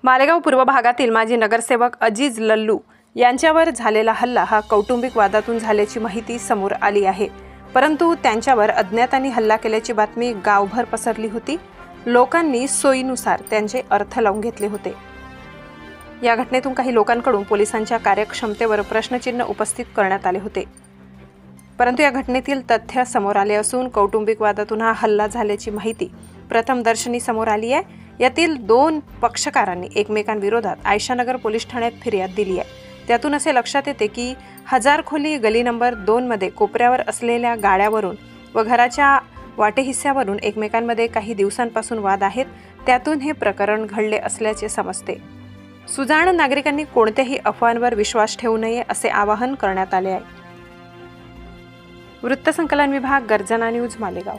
मालेगाव पूर्व भागातील माजी नगरसेवक अजीज लल्लू यांच्यावर झालेला हल्ला हा कौटुंबिक वादातून झाल्याची माहिती समोर आली आहे। परंतु त्यांच्यावर अज्ञातांनी हल्ला केल्याची बातमी गावभर पसरली होती। लोकांनी सोयीनुसार त्यांचे अर्थ लावून घेतले होते। या घटनेतून काही लोकांकडून पोलिसांच्या कार्यक्षमतेवर प्रश्नचिन्ह उपस्थित करण्यात आले होते। परंतु या घटनेतील तथ्य समोर आले असून कौटुंबिक वादातून हा हल्ला झाल्याची माहिती प्रथमदर्शनी समोर आली आहे। यातील 2 पक्षकारांनी एकमेकांविरोधात आयशानगर पोलीस ठाण्यात फिर्याद दिली आहे। त्यातून असे लक्षात येते की हजारखोली गली नंबर 2 मध्ये कोपऱ्यावर असलेल्या गाड्यावरून व घराच्या वाटेहिस्स्यावरून एकमेकांमध्ये काही दिवसांपासून वाद आहेत। त्यातून हे प्रकरण घडले असल्याचे समजते। सुजाण नागरिकांनी कोणत्याही अफवांवर विश्वास ठेवू नये असे आवाहन करण्यात आले आहे। वृत्तसंकलन विभाग, गर्जना न्यूज, मालेगाव।